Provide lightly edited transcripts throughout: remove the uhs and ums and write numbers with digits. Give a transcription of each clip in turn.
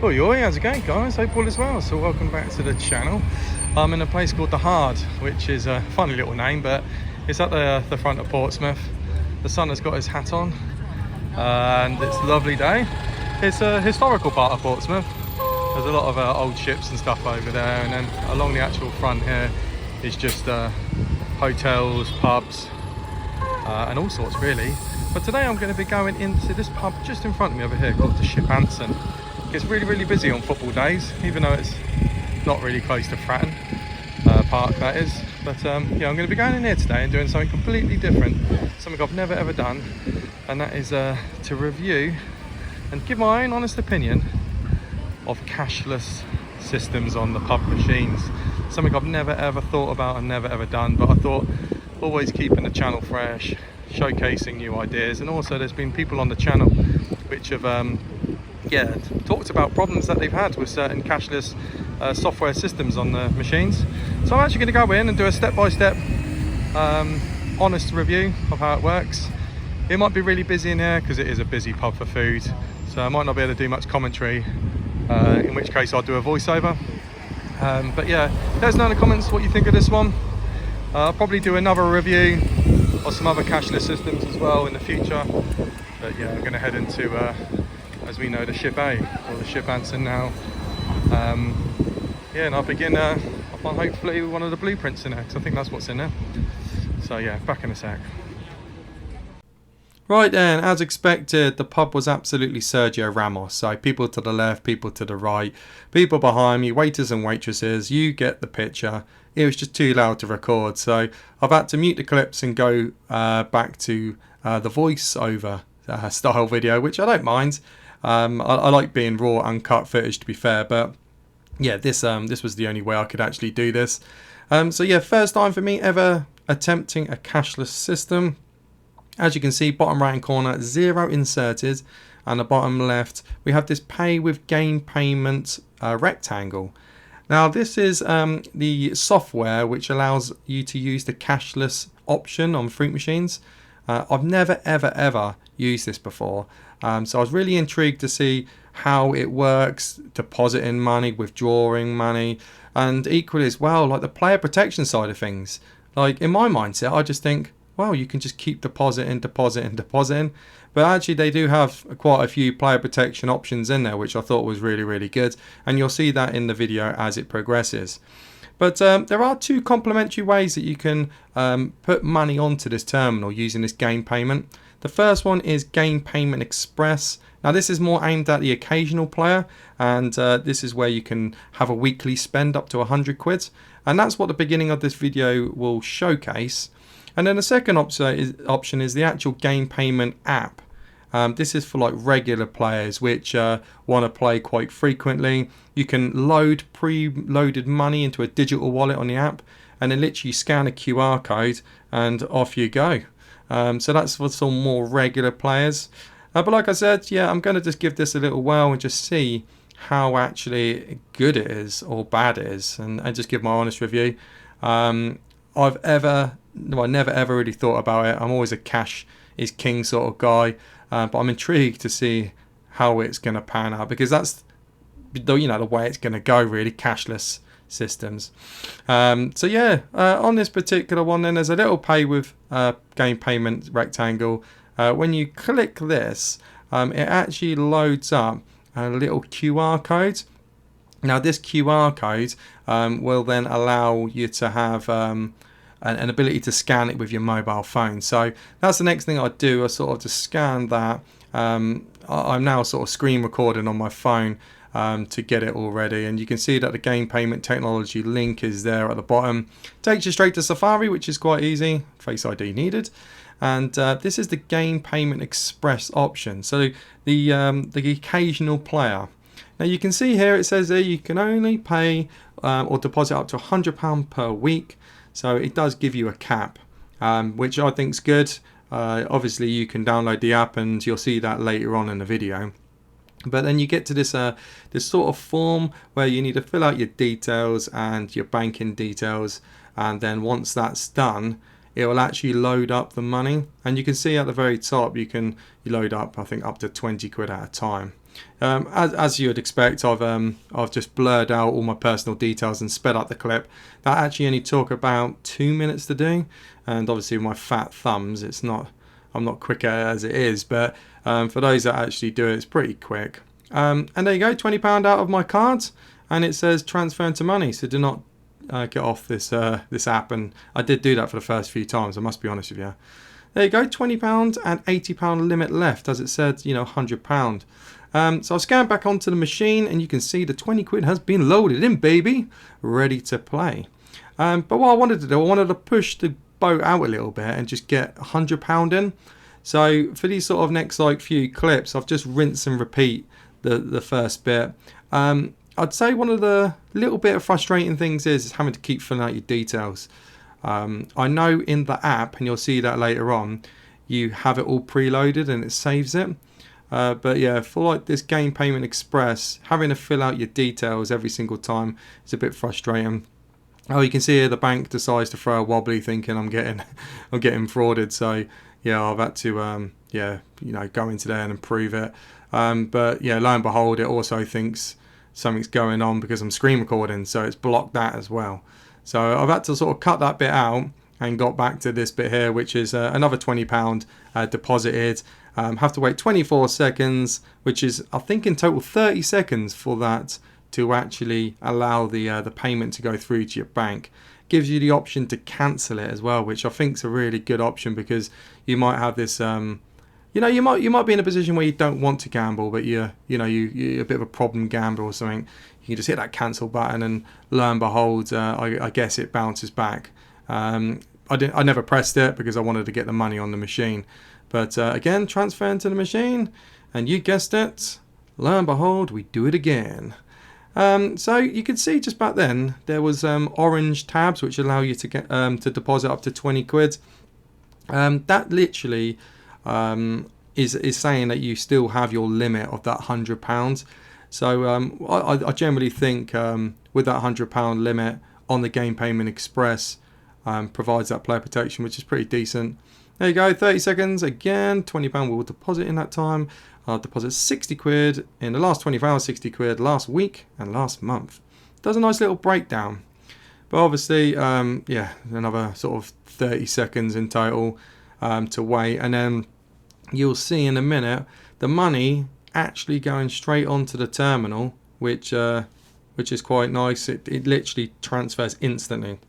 Oi, how's it going, guys? Hope all is well. So welcome back to the channel. I'm in a place called The Hard, which is a funny little name, but it's at the front of Portsmouth. The sun has got his hat on and it's a lovely day. It's a historical part of Portsmouth. There's a lot of old ships and stuff over there, and then along the actual front here is just hotels, pubs, and all sorts really. But today I'm going to be going into this pub just in front of me over here called the Ship Anson. It gets really busy on football days, even though it's not really close to Fratton Park, that is. But yeah, I'm going to be going in here today and doing something completely different, something I've never ever done, and that is to review and give my own honest opinion of cashless systems on the pub machines. Something I've never ever thought about and never ever done, but I thought always keeping the channel fresh, showcasing new ideas. And also there's been people on the channel which have yeah, talked about problems that they've had with certain cashless software systems on the machines. So I'm actually going to go in and do a step-by-step honest review of how it works. It might be really busy in here because it is a busy pub for food, so I might not be able to do much commentary, in which case I'll do a voiceover. But yeah, let us know in the comments what you think of this one. I'll probably do another review of some other cashless systems as well in the future. But yeah, I'm going to head into, as we know, the Ship A, or the Ship Anson now. Yeah, and I'll begin on hopefully one of the blueprints in there, because I think that's what's in there. So yeah, back in a sec. Right then, as expected, the pub was absolutely Sergio Ramos. So people to the left, people to the right, people behind me, waiters and waitresses, you get the picture. It was just too loud to record, so I've had to mute the clips and go back to the voiceover style video, which I don't mind. I like being raw, uncut footage, to be fair, but yeah, this was the only way I could actually do this. So yeah, first time for me ever attempting a cashless system. As you can see, bottom right hand corner, 0 inserted, and the bottom left we have this pay with game payment rectangle. Now this is the software which allows you to use the cashless option on fruit machines. I've never ever used this before, so I was really intrigued to see how it works, depositing money, withdrawing money, and equally as well, like the player protection side of things. Like in my mindset, I just think, well, you can just keep depositing, but actually they do have quite a few player protection options in there, which I thought was really good, and you'll see that in the video as it progresses. But there are two complementary ways that you can put money onto this terminal using this game payment. The first one is Game Payment Express. Now this is more aimed at the occasional player, and this is where you can have a weekly spend up to 100 quid, and that's what the beginning of this video will showcase. And then the second option is the actual game payment app. This is for like regular players which want to play quite frequently. You can load pre-loaded money into a digital wallet on the app, and then literally scan a QR code and off you go. So that's for some more regular players. But like I said, yeah, I'm going to just give this a little whirl and just see how actually good it is or bad it is, and just give my honest review. I never ever really thought about it. I'm always a cash is king sort of guy, but I'm intrigued to see how it's going to pan out, because that's the way it's going to go really, cashless systems. So yeah, on this particular one then there's a little pay with game payment rectangle. When you click this, it actually loads up a little QR code. Now this QR code will then allow you to have an ability to scan it with your mobile phone. So that's the next thing I do. I sort of just scan that. I'm now sort of screen recording on my phone to get it all ready, and you can see that the game payment technology link is there at the bottom. Takes you straight to Safari, which is quite easy. Face ID needed. And this is the Game Payment Express option. So the occasional player. Now you can see here it says there you can only pay or deposit up to £100 per week. So it does give you a cap, which I think is good. Obviously you can download the app and you'll see that later on in the video. But then you get to this sort of form where you need to fill out your details and your banking details, and then once that's done, it will actually load up the money. And you can see at the very top you load up, I think, up to 20 quid at a time. As you would expect, I've just blurred out all my personal details and sped up the clip. That actually only took about 2 minutes to do, and obviously with my fat thumbs, I'm not quick as it is, but for those that actually do it, it's pretty quick. And there you go, £20 out of my card, and it says transfer into money. So do not get off this app, and I did do that for the first few times, I must be honest with you. There you go, £20 and £80 limit left, as it said, £100. So I'll scan back onto the machine, and you can see the 20 quid has been loaded in, baby, ready to play. But what I wanted to do, I wanted to push the boat out a little bit and just get £100 in. So for these sort of next few clips, I've just rinse and repeat the first bit. I'd say one of the little bit of frustrating things is having to keep filling out your details. I know in the app, and you'll see that later on, you have it all preloaded and it saves it. But yeah, for this Game Payment Express, having to fill out your details every single time is a bit frustrating. Oh, you can see here the bank decides to throw a wobbly, thinking I'm getting frauded. So yeah, I've had to go into there and improve it. But yeah, lo and behold, it also thinks something's going on because I'm screen recording, so it's blocked that as well. So I've had to sort of cut that bit out and got back to this bit here, which is another £20 deposited. Have to wait 24 seconds, which is, I think, in total 30 seconds for that to actually allow the payment to go through to your bank. Gives you the option to cancel it as well, which I think is a really good option, because you might have this you might be in a position where you don't want to gamble, but you're a bit of a problem gambler or something. You can just hit that cancel button, and lo and behold, I guess it bounces back. I never pressed it because I wanted to get the money on the machine. But again, transfer into the machine, and you guessed it, lo and behold, we do it again. So you could see just back then there was orange tabs which allow you to get to deposit up to 20 quid. That literally is saying that you still have your limit of that £100. So I generally think with that £100 limit on the Game Payment Express provides that player protection, which is pretty decent. There you go, 30 seconds again, £20 will deposit in that time. I'll deposit 60 quid in the last 24 hours, 60 quid last week and last month. Does a nice little breakdown. But obviously, another sort of 30 seconds in total to wait. And then you'll see in a minute the money actually going straight onto the terminal, which is quite nice. It literally transfers instantly.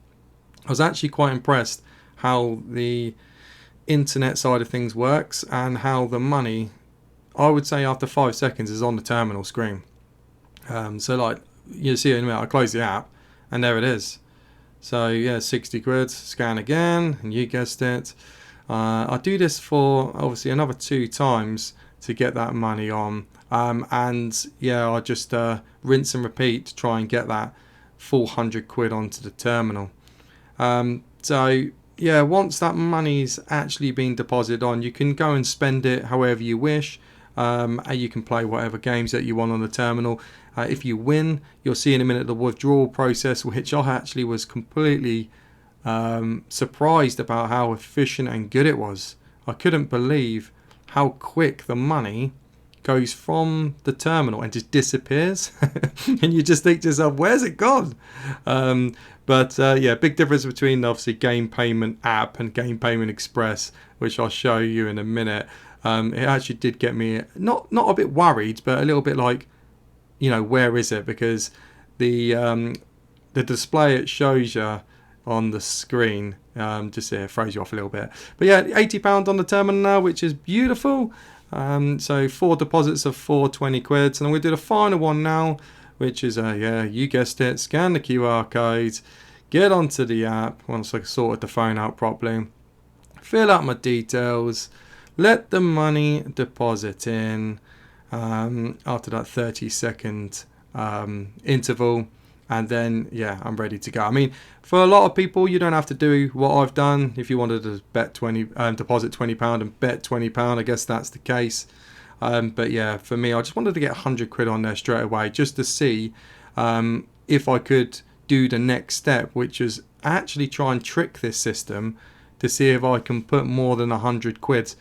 I was actually quite impressed how the internet side of things works, and how the money, I would say after 5 seconds, is on the terminal screen. So you see in a minute, I close the app and there it is. So yeah, 60 quid, scan again, and you guessed it. I do this for obviously another 2 times to get that money on. And yeah, I just rinse and repeat to try and get that full 100 quid onto the terminal. So yeah, once that money's actually been deposited on, you can go and spend it however you wish. And you can play whatever games that you want on the terminal. If you win, you'll see in a minute the withdrawal process, which I actually was completely surprised about how efficient and good it was. I couldn't believe how quick the money goes from the terminal and just disappears. And you just think to yourself, where's it gone? But big difference between obviously Game Payment app and Game Payment Express, which I'll show you in a minute. It actually did get me not a bit worried, but a little bit like, where is it? Because the display it shows you on the screen just throws you off a little bit. But yeah, £80 on the terminal now, which is beautiful. So 4 deposits of 420 quid, and we do the final one now, which is you guessed it, scan the QR code, get onto the app once I sorted the phone out properly, fill out my details, let the money deposit in after that 30-second interval, and then I'm ready to go. I mean, for a lot of people, you don't have to do what I've done. If you wanted to deposit £20 and bet £20, I guess that's the case. But yeah, for me, I just wanted to get 100 quid on there straight away, just to see if I could do the next step, which is actually try and trick this system to see if I can put more than 100 quid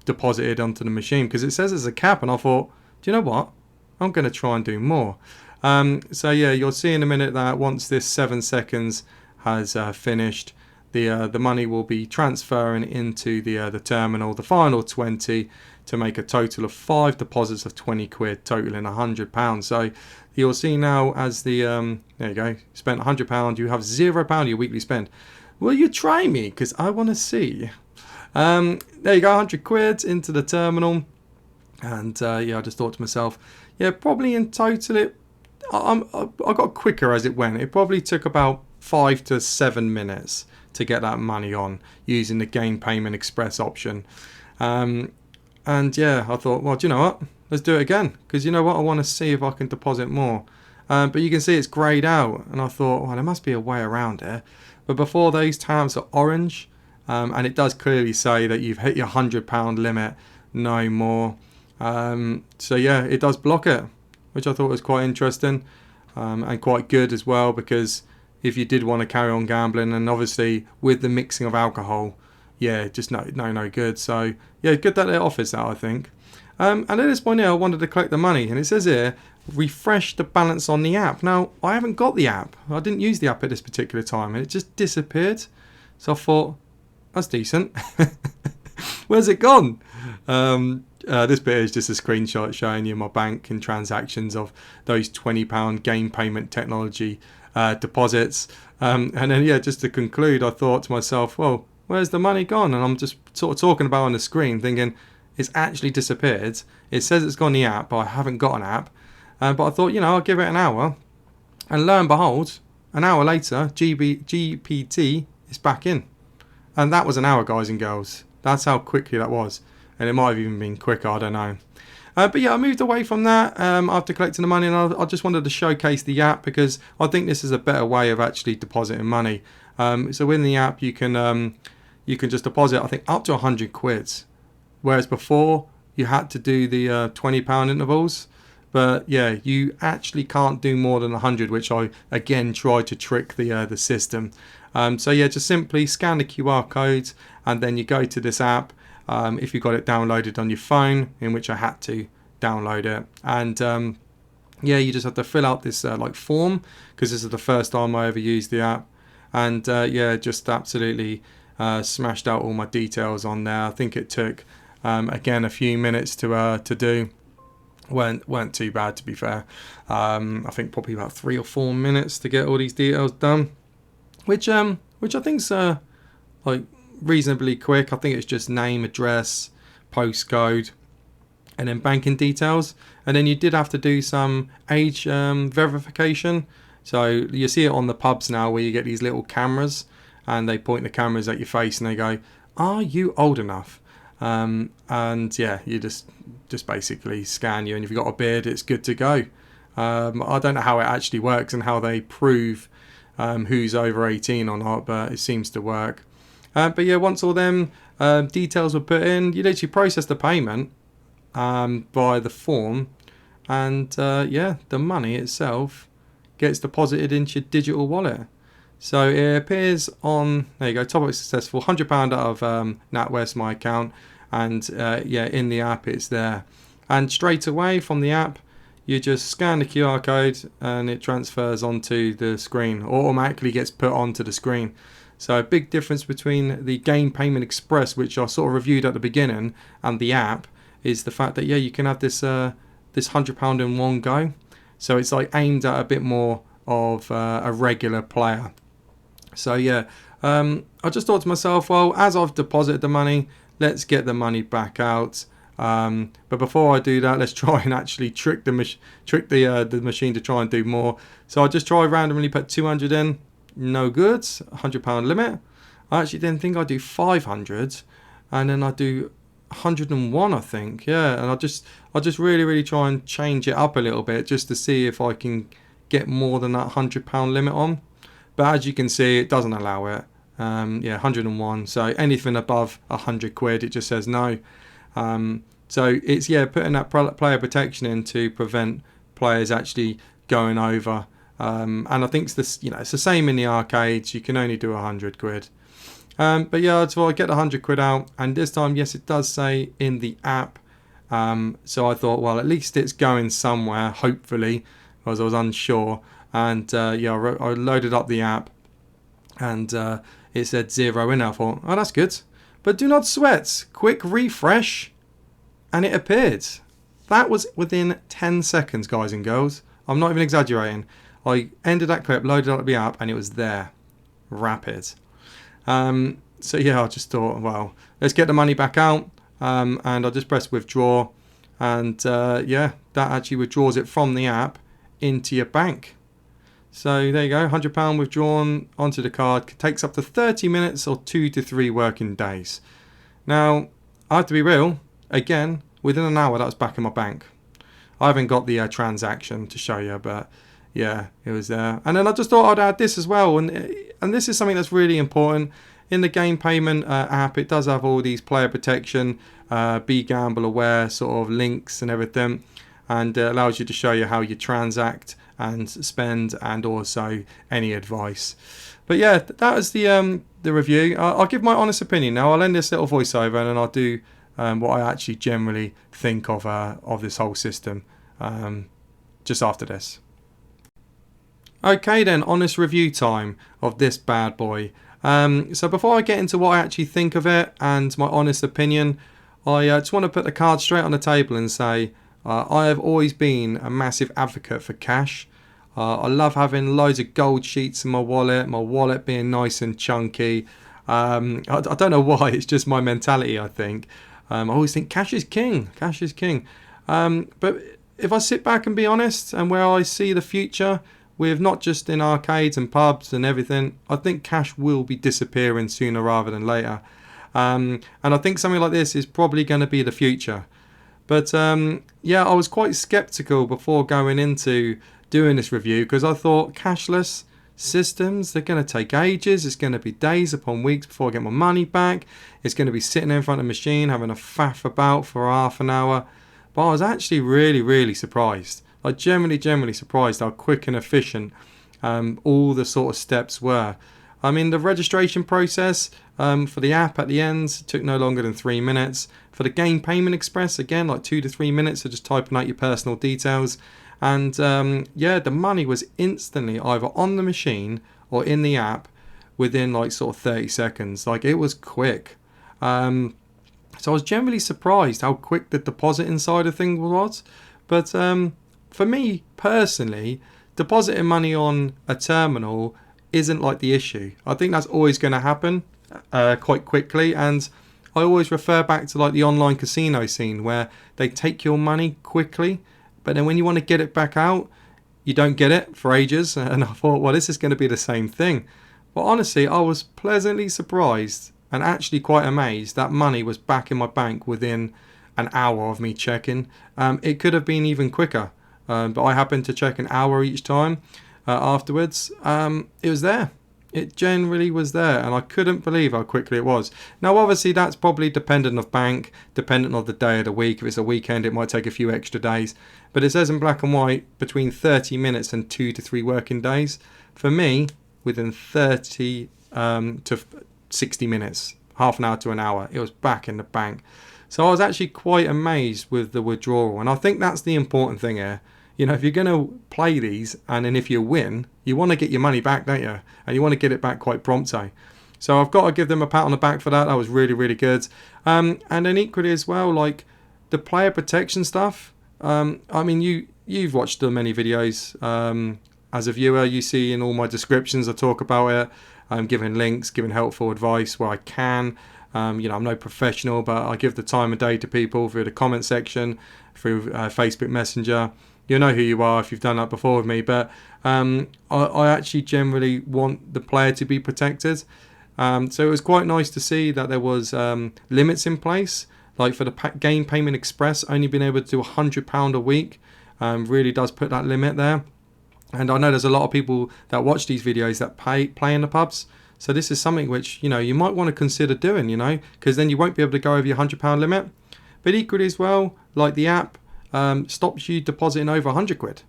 deposited onto the machine, because it says there's a cap, and I thought, do you know what? I'm going to try and do more. So yeah, you'll see in a minute that once this 7 seconds has finished, the money will be transferring into the terminal, the final 20, to make a total of 5 deposits of 20 quid, totaling £100. So you'll see now as the there you go, spent £100, you have £0 your weekly spend. Will you try me? Because I want to see. There you go, 100 quid into the terminal, and yeah, I just thought to myself, yeah, probably in total I got quicker as it went. It probably took about 5 to 7 minutes to get that money on using the Game Payment Express option. And yeah, I thought, well, do you know what? Let's do it again, because you know what? I want to see if I can deposit more. But you can see it's greyed out, and I thought, well, there must be a way around it. But before those tabs are orange, and it does clearly say that you've hit your £100 limit, no more. So yeah, it does block it, which I thought was quite interesting, and quite good as well, because if you did want to carry on gambling, and obviously with the mixing of alcohol, yeah, just no good. So yeah, good that it offers that, I think. And at this point here, I wanted to collect the money, and it says here, refresh the balance on the app. Now, I haven't got the app. I didn't use the app at this particular time, and it just disappeared. So I thought, that's decent. Where's it gone? This bit is just a screenshot showing you my bank and transactions of those £20 game payment technology deposits. And then, yeah, just to conclude, I thought to myself, well, where's the money gone? And I'm just sort of talking about on the screen thinking, it's actually disappeared. It says it's gone the app, but I haven't got an app. But I thought, you know, I'll give it an hour. And lo and behold, an hour later, GPT is back in. And that was an hour, guys and girls. That's how quickly that was. And it might have even been quicker, I don't know. But yeah, I moved away from that after collecting the money, and I just wanted to showcase the app, because I think this is a better way of actually depositing money. So in the app, you can just deposit, I think, up to 100 quid. Whereas before, you had to do the £20 intervals. But yeah, you actually can't do more than 100, which I, again, tried to trick the system. So yeah, just simply scan the QR codes, and then you go to this app. If you got it downloaded on your phone, in which I had to download it. And yeah, you just have to fill out this like form, because this is the first time I ever used the app. And yeah, just absolutely smashed out all my details on there. I think it took, again, a few minutes to do. Weren't too bad, to be fair. I think probably about 3 or 4 minutes to get all these details done, which I think's like reasonably quick. I think it's just name, address, postcode, and then banking details. And then you did have to do some age verification. So you see it on the pubs now, where you get these little cameras, and they point the cameras at your face and they go, "Are you old enough?" And yeah, you just basically scan you, and if you've got a beard, it's good to go. I don't know how it actually works and how they prove who's over 18 or not, but it seems to work. But yeah, once all them details were put in, you literally process the payment by the form, and yeah, the money itself gets deposited into your digital wallet. So it appears on, there you go, top up successful, £100 out of NatWest, my account, and yeah, in the app it's there. And straight away from the app, you just scan the QR code and it transfers onto the screen, or automatically gets put onto the screen. So a big difference between the Game Payment Express, which I sort of reviewed at the beginning, and the app, is the fact that, yeah, you can have this this £100 in one go. So it's like aimed at a bit more of a regular player. So yeah, I just thought to myself, well, as I've deposited the money, let's get the money back out. But before I do that, let's try and actually trick the machine to try and do more. So I just try randomly put 200 in, no good, £100 limit. I actually then think I do 500, and then I do 101, I think, yeah. And I just really try and change it up a little bit, just to see if I can get more than that £100 limit on. But as you can see, it doesn't allow it. Yeah, 101. So anything above 100 quid, it just says no. So it's, yeah, putting that player protection in to prevent players actually going over. And I think it's this, you know, it's the same in the arcades. You can only do 100 quid. But yeah, so I get the 100 quid out, and this time, yes, it does say in the app So I thought, well, at least it's going somewhere, hopefully, because I was unsure. And yeah, I loaded up the app, and it said 0 in. I thought, oh, that's good. But do not sweat. Quick refresh, and it appeared. That was within 10 seconds, guys and girls. I'm not even exaggerating. I ended that clip, loaded up the app, and it was there. Rapid. So yeah, I just thought, well, let's get the money back out. And I just pressed withdraw. And yeah, that actually withdraws it from the app into your bank. So there you go, £100 withdrawn onto the card. Takes up to 30 minutes or 2 to 3 working days. Now, I have to be real, again, within an hour that was back in my bank. I haven't got the transaction to show you, but yeah, it was there. And then I just thought I'd add this as well. And this is something that's really important. In the game payment app, it does have all these player protection, be gamble aware sort of links and everything. And it allows you to show you how you transact and spend, and also any advice. But yeah, that was the review. I'll give my honest opinion now. I'll end this little voiceover, and then I'll do what I actually generally think of this whole system just after this. Okay then, honest review time of this bad boy. So before I get into what I actually think of it and my honest opinion, I just want to put the card straight on the table and say I have always been a massive advocate for cash. I love having loads of gold sheets in my wallet being nice and chunky. I don't know why, it's just my mentality, I think. I always think cash is king, cash is king. But if I sit back and be honest, and where I see the future with not just in arcades and pubs and everything, I think cash will be disappearing sooner rather than later. And I think something like this is probably going to be the future. But yeah, I was quite skeptical before going into doing this review, because I thought cashless systems, they're going to take ages. It's going to be days upon weeks before I get my money back. It's going to be sitting in front of a machine having a faff about for half an hour. But I was actually really surprised. Like generally surprised how quick and efficient all the sort of steps were. I mean, the registration process for the app at the end took no longer than 3 minutes. For the game payment express, again, like 2 to 3 minutes of just typing out your personal details. And yeah, the money was instantly either on the machine or in the app within like sort of 30 seconds. Like, it was quick. So I was generally surprised how quick the depositing side of things was. But for me personally, depositing money on a terminal isn't like the issue. I think that's always going to happen quite quickly, and I always refer back to like the online casino scene where they take your money quickly, but then when you want to get it back out, you don't get it for ages. And I thought, well, this is going to be the same thing. But honestly, I was pleasantly surprised and actually quite amazed that money was back in my bank within an hour of me checking. It could have been even quicker, but I happened to check an hour each time afterwards. It was there. It generally was there, and I couldn't believe how quickly it was. Now, obviously, that's probably dependent of bank, dependent on the day of the week. If it's a weekend, it might take a few extra days. But it says in black and white, between 30 minutes and 2 to 3 working days. For me, within 30 to 60 minutes, half an hour to an hour, it was back in the bank. So I was actually quite amazed with the withdrawal, and I think that's the important thing here. You know, if you're going to play these, and then if you win, you want to get your money back, don't you? And you want to get it back quite promptly. So I've got to give them a pat on the back for that. That was really good. And then equally as well, like the player protection stuff. I mean, you've watched many videos. As a viewer, you see in all my descriptions, I talk about it. I'm giving links, giving helpful advice where I can. You know, I'm no professional, but I give the time of day to people through the comment section, through Facebook Messenger. You know who you are if you've done that before with me, but I actually generally want the player to be protected. So it was quite nice to see that there was limits in place, like for the game payment express, only being able to do £100 a week really does put that limit there. And I know there's a lot of people that watch these videos that play in the pubs. So this is something which, you know, you might want to consider doing, you know, because then you won't be able to go over your £100 limit. But equally as well, like the app, stops you depositing over 100 quid,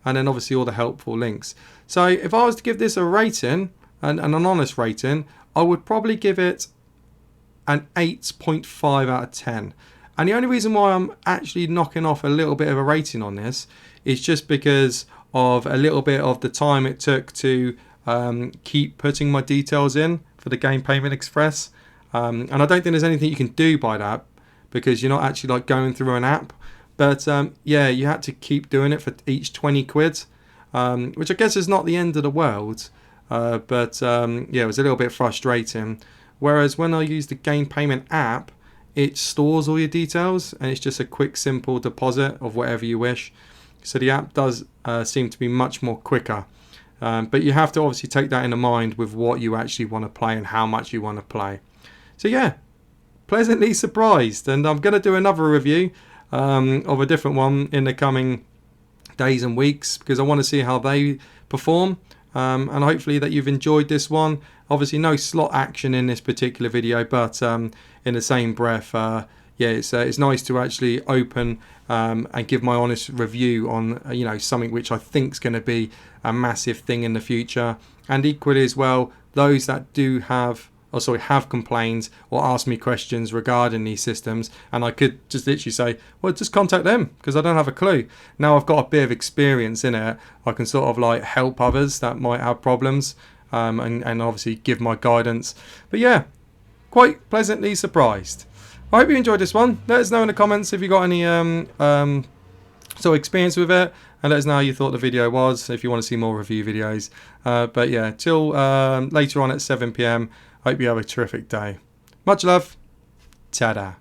and then obviously all the helpful links. So if I was to give this a rating, and an honest rating, I would probably give it an 8.5 out of 10. And the only reason why I'm actually knocking off a little bit of a rating on this is just because of a little bit of the time it took to keep putting my details in for the Game Payment Express. And I don't think there's anything you can do by that, because you're not actually like going through an app. But yeah, you had to keep doing it for each 20 quid, which I guess is not the end of the world. But yeah, it was a little bit frustrating. Whereas when I use the Game Payment app, it stores all your details and it's just a quick, simple deposit of whatever you wish. So the app does seem to be much more quicker. But you have to obviously take that into mind with what you actually want to play and how much you want to play. So yeah, pleasantly surprised. And I'm going to do another review of a different one in the coming days and weeks, because I want to see how they perform. And hopefully that you've enjoyed this one. Obviously no slot action in this particular video, but in the same breath, yeah, it's nice to actually open and give my honest review on something which I think is going to be a massive thing in the future. And equally as well, those that do have complained or asked me questions regarding these systems, and I could just literally say, well, just contact them, because I don't have a clue. Now I've got a bit of experience in it, I can sort of like help others that might have problems, and obviously give my guidance. But yeah, quite pleasantly surprised. I hope you enjoyed this one. Let us know in the comments if you got any sort of experience with it, and let us know how you thought the video was, if you want to see more review videos. But yeah, till later on at 7 PM, hope you have a terrific day. Much love. Ta-da.